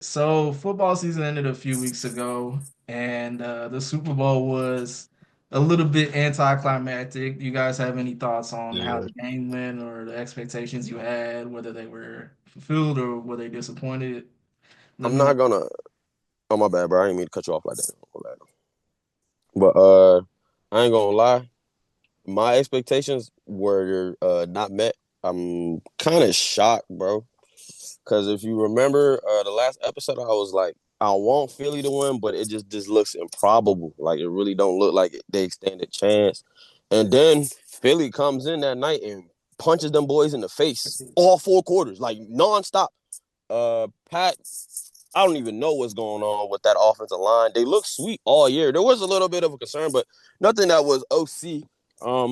So football season ended a few weeks ago, and the Super Bowl was a little bit anticlimactic. Do you guys have any thoughts on how Yeah, the game went or the expectations you had, whether they were fulfilled or were they disappointed? Let I'm me know. not gonna. Oh my bad, bro. I didn't mean to cut you off like that. My bad. But I ain't gonna lie. My expectations were not met. I'm kind of shocked, bro. Because if you remember the last episode, I was like, I want Philly to win, but it just looks improbable. Like it really don't look like they stand a chance. And then Philly comes in that night and punches them boys in the face all 4 quarters, like nonstop. Pat, I don't even know what's going on with that offensive line. They look sweet all year. There was a little bit of a concern, but nothing that was OC.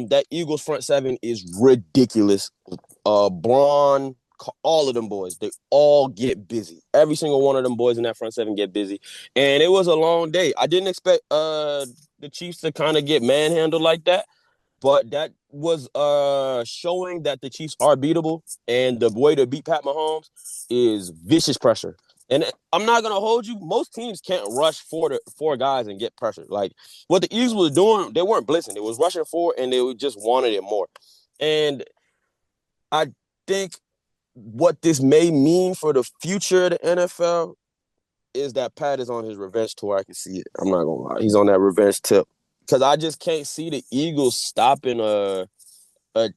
That Eagles front seven is ridiculous. Braun, all of them boys, they all get busy. Every single one of them boys in that front seven get busy. And it was a long day. I didn't expect the Chiefs to kind of get manhandled like that. But that was showing that the Chiefs are beatable, and the way to beat Pat Mahomes is vicious pressure. And I'm not gonna hold you. Most teams can't rush four guys and get pressure. Like what the Eagles was doing, they weren't blitzing. They was rushing four, and they just wanted it more. And I think what this may mean for the future of the NFL is that Pat is on his revenge tour. I can see it. I'm not gonna lie. He's on that revenge tip because I just can't see the Eagles stopping a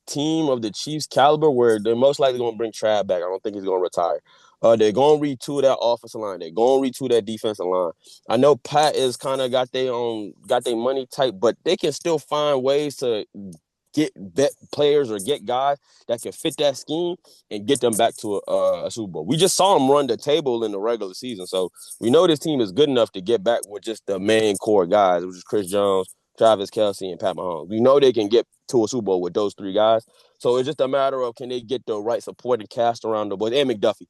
team of the Chiefs caliber where they're most likely going to bring Trav back. I don't think he's going to retire. They're going to retool that offensive line. They're going to retool that defensive line. I know Pat is kind of got their money tight, but they can still find ways to get vet players or get guys that can fit that scheme and get them back to a Super Bowl. We just saw them run the table in the regular season, so we know this team is good enough to get back with just the main core guys, which is Chris Jones, Travis Kelce, and Pat Mahomes. We know they can get to a Super Bowl with those three guys. So it's just a matter of can they get the right supporting cast around the boys and McDuffie.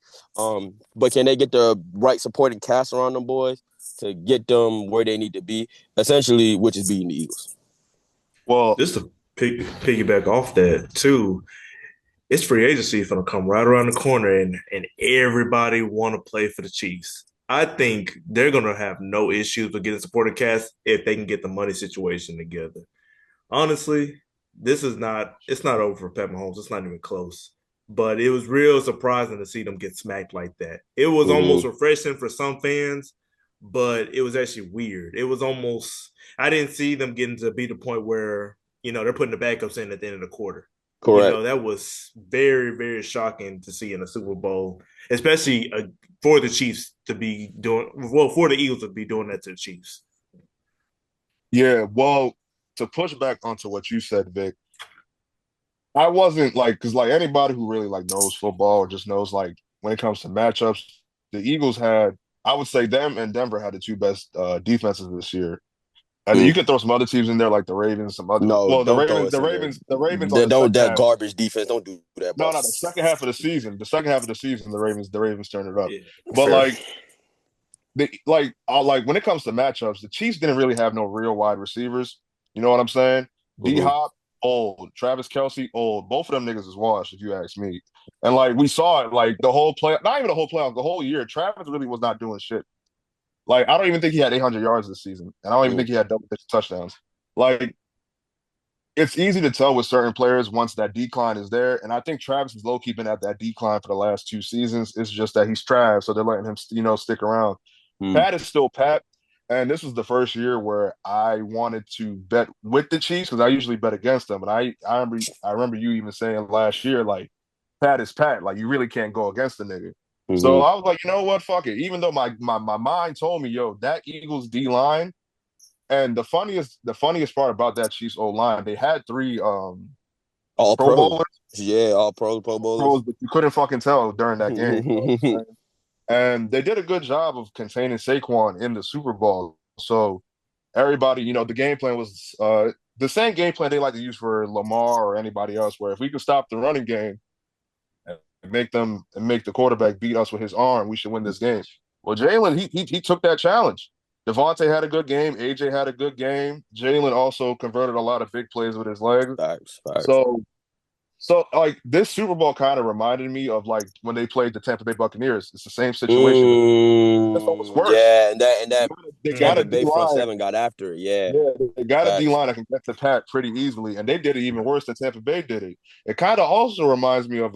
But can they get the right supporting cast around them boys to get them where they need to be, essentially, which is beating the Eagles. Well, Just to piggyback off that too, it's free agency is gonna come right around the corner, and everybody want to play for the Chiefs. I think they're gonna have no issues with getting supporting cast if they can get the money situation together. Honestly, this is not it's not over for Pat Mahomes. It's not even close. But it was real surprising to see them get smacked like that. It was almost Mm-hmm. refreshing for some fans, but it was actually weird. It was almost I didn't see them getting to be the point where, they're putting the backups in at the end of the quarter. Correct. That was very, very shocking to see in a Super Bowl, especially for the Chiefs to be doing, well, for the Eagles to be doing that to the Chiefs. yeah, well, to push back onto what you said, Vic, I wasn't like, because like anybody who really like knows football or just knows like when it comes to matchups, the Eagles had, I would say them and Denver had the two best defenses this year. And then you Mm. could throw some other teams in there like the Ravens, some other. No, Well, the don't throw Ravens, us the in there. Ravens, the Ravens on They the don't second that half. garbage defense. Don't do that, bro. No, the second half of the season, the Ravens turned it up. Yeah, But fair. like like when it comes to matchups, the Chiefs didn't really have no real wide receivers. You know what I'm saying? D Mm-hmm. Hop, old. Travis Kelce, old. Both of them niggas is washed, if you ask me. And like we saw it, like the whole play, not even the whole playoff, the whole year. Travis really was not doing shit. Like I don't even think he had 800 yards this season, and I don't even Mm. think he had double-digit touchdowns. Like it's easy to tell with certain players once that decline is there, and I think Travis is low keeping at that decline for the last 2 seasons. It's just that he's Trav, so they're letting him, stick around. Mm. Pat is still Pat. And this was the first year where I wanted to bet with the Chiefs because I usually bet against them. And I remember you even saying last year, like, Pat is Pat. Like, you really can't go against the nigga. So Mm-hmm. I was like, you know what? Fuck it. Even though my mind told me, yo, that Eagles D line. And the funniest part about that Chiefs O line, they had three All Pro pros. Bowlers, Yeah, all pros, Pro pros, Bowlers. but you couldn't fucking tell during that game. You know what I'm saying? And they did a good job of containing Saquon in the Super Bowl. So everybody, the game plan was the same game plan they like to use for Lamar or anybody else, where if we could stop the running game and make the quarterback beat us with his arm, we should win this game. Well, Jalen, he took that challenge. Devontae had a good game. AJ had a good game. Jalen also converted a lot of big plays with his legs. Facts, facts. So So like this Super Bowl kind of reminded me of like when they played the Tampa Bay Buccaneers. It's the same situation, but this one was worse. Yeah, and that They got a Tampa D Bay front line. seven got after it. Yeah, Yeah, they got a D facts. line that can get to Pat pretty easily, and they did it even worse than Tampa Bay did it. It kind of also reminds me of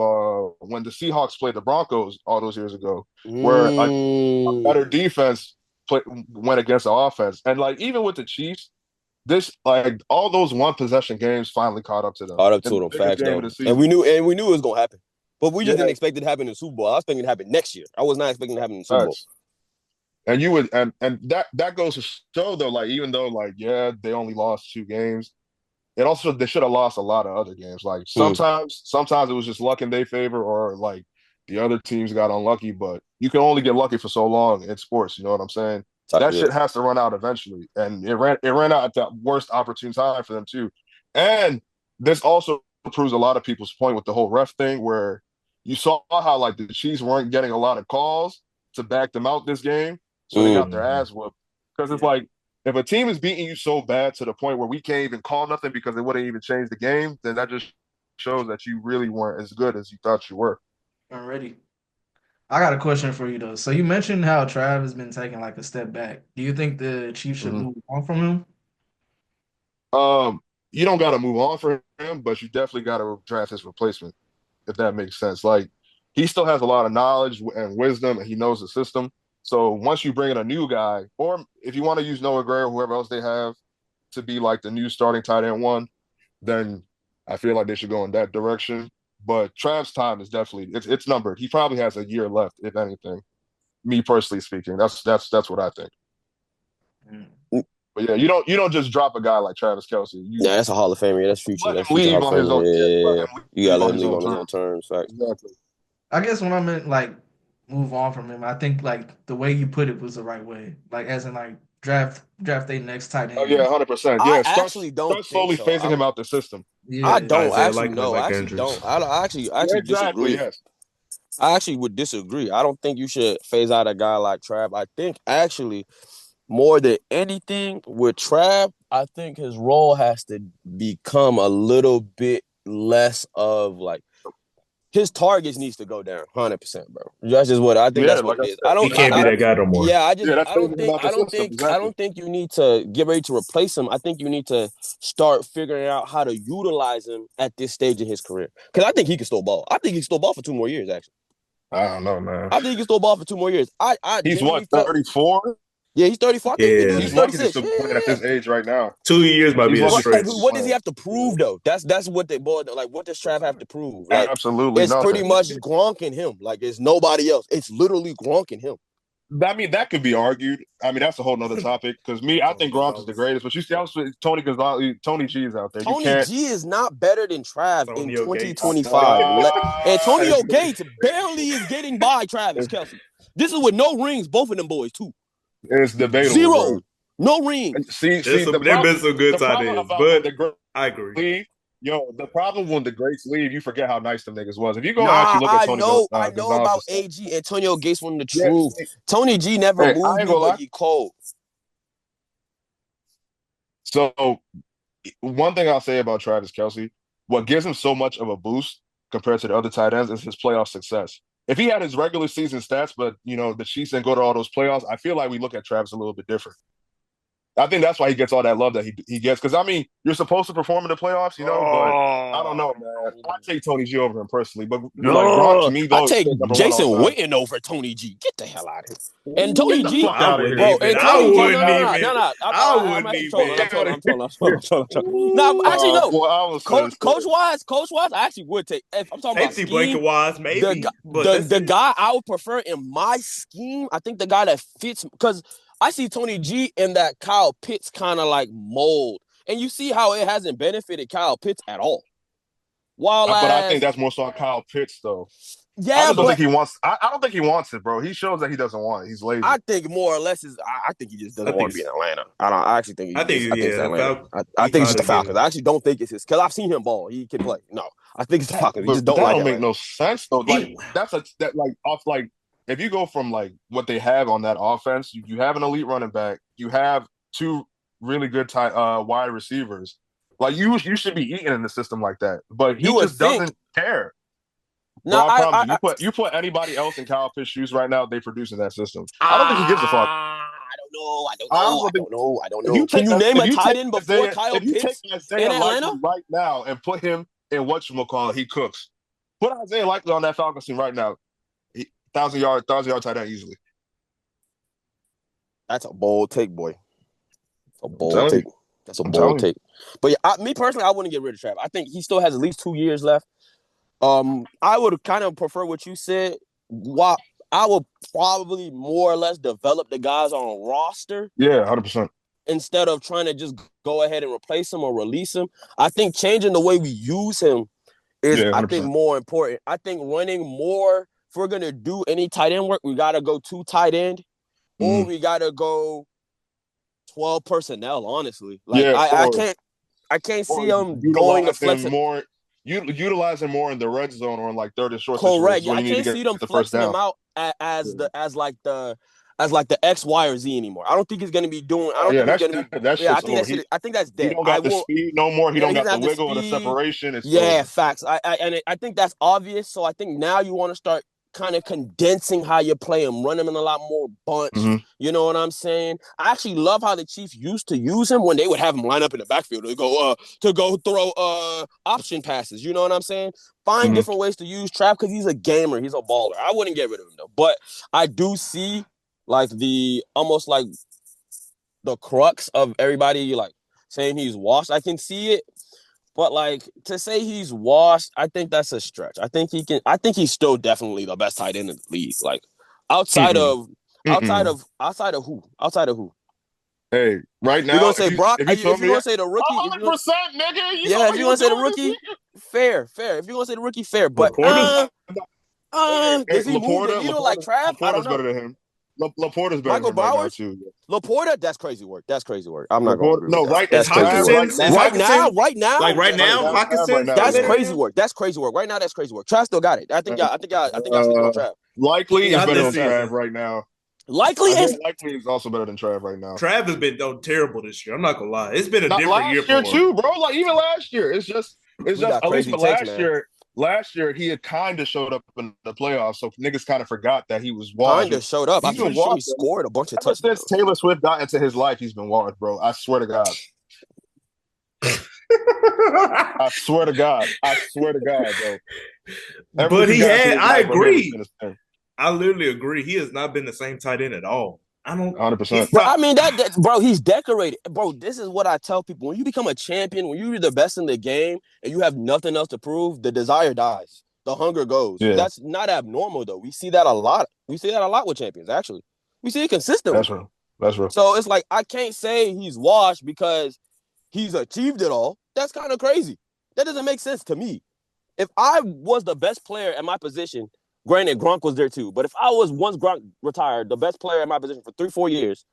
when the Seahawks played the Broncos all those years ago, where like a better Mm. defense went against the offense, and like even with the Chiefs, this like all those one possession games finally caught up to them Caught up in to the them, biggest facts game of though, the and season. we knew it was gonna happen, but we just Yeah, didn't expect it to happen in the Super Bowl. I was expecting it to happen next year. I was not expecting it to happen in the Super Bowl. facts. And you would and that goes to show though, like even though like yeah they only lost 2 games, it also they should have lost a lot of other games. Like Hmm. sometimes it was just luck in their favor, or like the other teams got unlucky. But you can only get lucky for so long in sports. You know what I'm saying? Type That yeah. shit has to run out eventually, and it ran out at the worst opportune time for them too. And this also proves a lot of people's point with the whole ref thing, where you saw how like the Chiefs weren't getting a lot of calls to back them out this game, so they got Mm. their Mhm. ass whooped. Because it's Yeah. like if a team is beating you so bad to the point where we can't even call nothing because it wouldn't even change the game, then that just shows that you really weren't as good as you thought you were. Already. I got a question for you though. So you mentioned how Trav has been taking like a step back. Do you think the Chiefs should Mm-hmm. move on from him? You don't got to move on for him, but you definitely got to draft his replacement, if that makes sense. Like he still has a lot of knowledge and wisdom, and he knows the system. So once you bring in a new guy, or if you want to use Noah Gray or whoever else they have to be like the new starting tight end one, then I feel like they should go in that direction. But Trav's time is definitely it's numbered. He probably has a year left, if anything. Me personally speaking, that's what I think. Mm. But yeah, you don't just drop a guy like Travis Kelsey. You Yeah, that's a Hall of Famer. Yeah, that's future. let That's him future leave Hall of on his Famer. own. Yeah, let Yeah, him you gotta leave let on him his leave own on his own terms. terms. Facts. Exactly. I guess when I meant like move on from him, I think like the way you put it was the right way. Like as in like draft a next tight Oh yeah, end. 100%. I Yeah, actually don't start think slowly so. phasing him out the system. I Yeah. don't Isaiah actually Likely know. I like actually don't. Andrews. I Yeah, actually exactly. disagree. Yes. I actually would disagree. I don't think you should phase out a guy like Trav. I think actually more than anything with Trav, I think his role has to become a little bit less of like his targets needs to go down 100%, bro. That's just what I think. Yeah, That's what like it I is. said, He that's can't be that that's guy no more. Yeah, yeah, that's I don't phasing him think out the system. I Exactly. don't think you need to get ready to replace him. I think you need to start figuring out how to utilize him at this stage in his career. Because I think he can still ball. I think he can still ball for 2 more years. Actually, I don't know, man. I think he can still ball for 2 more years. I He's genuinely what, felt 34? yeah, he's 34. I think he He's he's Yeah. lucky to 36. still Yeah, be playing at yeah. this age right now. 2 years might He's be a lucky What to still be stretch. what does he playing. have to prove though? That's what they boy like. What does Trav have to prove? Like Absolutely it's pretty nothing. much Gronk and him. Like it's nobody else. It's literally Gronk and him. I mean, that could be argued. I mean, that's a whole nother topic. Because me, I Tony think Gronk is the Gonzalez. greatest. But you see, also Tony Gonzalez, Tony G is out there. You Tony can't. G is not better than Trav in Antonio Gates. 2025. Antonio It's, Gates barely is getting by Travis Kelsey. This is with no rings, both of them boys, too. it's debatable, bro. Zero. No rings. See, There been some good the tight problem ends, about when but the greats I agree. leave, the problem when the greats leave, you forget how nice them niggas was. If you go and Nah, actually look at Tony I know about Gonzalez's stuff, AG. Antonio Gates one of the yeah. truth. Tony G never Hey, I moved ain't me, gonna but lie. he cold. So one thing I'll say about Travis Kelsey, what gives him so much of a boost compared to the other tight ends is his playoff success. If he had his regular season stats, but the Chiefs didn't go to all those playoffs, I feel like we look at Travis a little bit different. I think that's why he gets all that love that he gets. Because I mean, you're supposed to perform in the playoffs, but I don't Oh know, man. I take Tony G over him personally, but like Gronk to No, me I though is take still number one all Jason time. Witten over Tony G. Get the hell out of here. And Tony Get the G, fuck I out of wouldn't here. bro, even. and Get I Tony the fuck G, no, wouldn't no, out of no, here. even. no, no. I I'm wouldn't actually trolling. I'm even. Get out trolling. of I'm trolling. I'm trolling. No, actually, here. no. Boy, I was finna say. Coach wise, I actually would take. If I'm talking about Safety blanket scheme, wise, maybe, but that's the it. guy I would prefer in my scheme, I think the guy that fits because I see Tony G in that Kyle Pitts kind of like mold, and you see how it hasn't benefited Kyle Pitts at all. While But I think as that's more so Kyle Pitts though. I yeah, just don't think but he wants. I don't think he wants it, bro. He shows that he doesn't want it. He's lazy. I think more or less is I think he just I doesn't think. want to be in Atlanta. I actually think I think. I think it's Yeah, Atlanta. I he think it's just tired the of Falcons. getting. I actually don't think it's his because I've seen him ball. He can play. No, I think it's the Falcons. He But just that don't like don't make Atlanta. no sense though. Like He. that like off like if you go from like what they have on that offense, you have an elite running back, you have two really good wide receivers. Like you should be eating in the system like that, but he You would just think. doesn't care. Bro, No, I promise you, you put anybody else in Kyle Pitts' shoes right now, they produce in that system. I don't think he gives a fuck. I don't know. I don't I know. honestly I think don't know. I don't if you know. Can take you name if a you tight take end before Isaiah Kyle if you take Pitts Isaiah in Atlanta? Likely right now and put him in whatchamacallit, he cooks. Put Isaiah Likely on that Falcons team right now. 1,000 yard tight end easily. That's a bold take, boy. A I'm bold telling you. take. That's a I'm bold telling you. take. But yeah, me personally, I wouldn't get rid of Trav. I think he still has at least 2 years left. I would kind of prefer what you said. While I would probably more or less develop the guys on roster Yeah, 100%. instead of trying to just go ahead and replace him or release him. I think changing the way we use him is, Yeah, I think, 100%. more important. I think running more, if we're gonna do any tight end work, we gotta go 2 tight end, or we gotta go 12 personnel. Honestly, like Yeah, I can't see or him going to utilize him flex. more. Utilize him more in the red zone or in like third and short Correct. situations Yeah, where I you need to can't get see them the first flexing down. him out Yeah. as like the X, Y, or Z anymore. I don't think he's gonna be doing. I Oh don't yeah, think he's gonna be. that Yeah, I shit's think over. that shit. I think that's He dead. don't I got the will. speed no more. He Yeah, don't he got doesn't the have the wiggle or the speed. separation. It's Yeah, over. facts. I think that's obvious. So I think now you want to start kind of condensing how you play him, run him in a lot more bunch. Mm-hmm. You know what I'm saying? I actually love how the Chiefs used to use him when they would have him line up in the backfield to go throw option passes. You know what I'm saying? Find Mm-hmm. different ways to use Trap because he's a gamer. He's a baller. I wouldn't get rid of him though. But I do see like the almost like the crux of everybody like saying he's washed. I can see it. But like to say he's washed, I think that's a stretch. I think he can. I think he's still definitely the best tight end in the league. Like outside Mm-mm. of Mm-mm. outside of who? Outside of who? Hey, right You're now, gonna say Brock? if you If told you're me gonna that, say the rookie, if you're 100%, nigga, you saw yeah, if what he you're was gonna say the doing this rookie, week. fair. If you're gonna say the rookie, fair. But Laporta. Hey, does he move the needle like Trav? I don't Laporta's know. better than him. Laporta's better than Michael him right now Bowers, too. Laporta, that's crazy work. That's crazy work. I'm not gonna Laporta, agree with no, that. right, Is That's crazy Trav work. right Hawkinson? Is now. Right now, Hawkinson right now, like right Right now? now, Trav right Hawkinson now still is that's better better. than crazy him? work. That's crazy work. Right now, that's crazy work. Trav still got it. I think y'all sleeping on Trav. Likely is Not better this than Trav season. right now. Likely Isaiah is Likely is also better than Trav right now. Trav has been terrible this year. I'm not gonna lie. It's been a Not different year last year for him. too, bro. Like even last year, it's we just got at least crazy for takes, last man. year. Last year he had kind of showed up in the playoffs, so niggas kind of forgot that he was washed. Kinda showed up. I'm He's been pretty sure he washed scored a bunch of ever since touchdowns. Taylor Swift got into his life. He's been washed, bro. I swear to God. I swear to God. I swear to God, bro. Ever But since he he got into had, his I life, bro, he hasn't agree. been the same. I literally agree. He has not been the same tight end at all. I don't. 100%. He's Bro, not. I mean that bro, he's decorated. Bro, this is what I tell people. When you become a champion, when you're the best in the game and you have nothing else to prove, the desire dies. The hunger goes. Yeah, That's not abnormal though. We see that a lot. We see that a lot with champions, actually. We see it consistently. that's real. That's real. So it's like I can't say he's washed because he's achieved it all. That's kind of crazy. That doesn't make sense to me. If I was the best player at my position, granted Gronk was there too, but if I was once Gronk retired, the best player at my position for 3-4 years,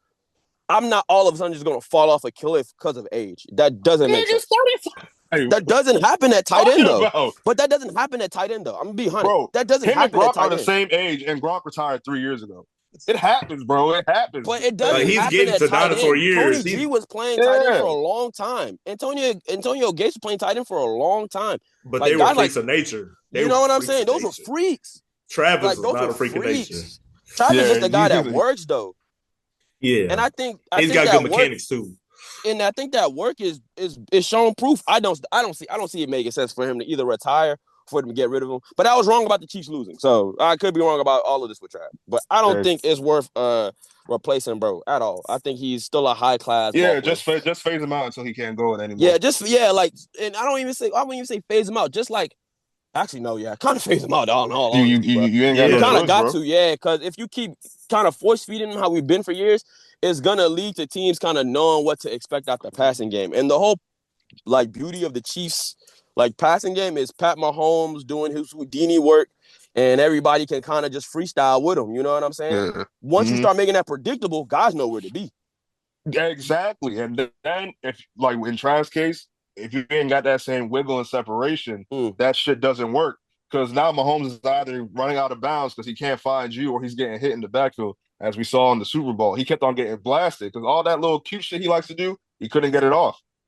I'm not all of a sudden just gonna fall off a cliff because of age. That doesn't make sense. Niggas 35. Hey, That doesn't happen at tight talking end though. about, But that doesn't happen at tight end though. I'm gonna be 100. bro? That doesn't Him and happen at Gronk are tight the end. same age, and Gronk retired 3 years ago. It happens, bro. It happens. But it Hey, doesn't He's happen getting at to tight dinosaur end. Tony years. G was playing tight end yeah, for a long time. Antonio Gates was playing tight end for a long time. But they Like were guys like freaks of nature. They you were know what I'm freaks saying? of Those were nature. freaks. Travis Like is those not were a freak of nature. freaks. Travis just yeah. a guy that works though. And Yeah. I He's think got good that work mechanics too. and I think that work is shown proof. I don't see it making sense for him to either retire for them to get rid of him. But I was wrong about the Chiefs losing. So I could be wrong about all of this with Trav. But I don't think it's worth replacing bro at all. I think he's still a high class ball Yeah, player. just phase him out until he can't go it anymore. Yeah, like and I wouldn't even say phase him out. Just like actually no, yeah, kind of phase him out in all honesty, bro. You ain't got You no Yeah. kind of choice, got bro. to, yeah, because if you keep kind of force feeding him how we've been for years, it's gonna lead to teams kind of knowing what to expect out the passing game. And the whole like beauty of the Chiefs like passing game is Pat Mahomes doing his Houdini work, and everybody can kind of just freestyle with him. You know what I'm saying? Yeah. Once you start making that predictable, guys know where to be. Exactly. And then if like in Trav's case, if you ain't got that same wiggle and separation, that shit doesn't work. Because now Mahomes is either running out of bounds because he can't find you or he's getting hit in the backfield, as we saw in the Super Bowl. He kept on getting blasted because all that little cute shit he likes to do, he couldn't get it off.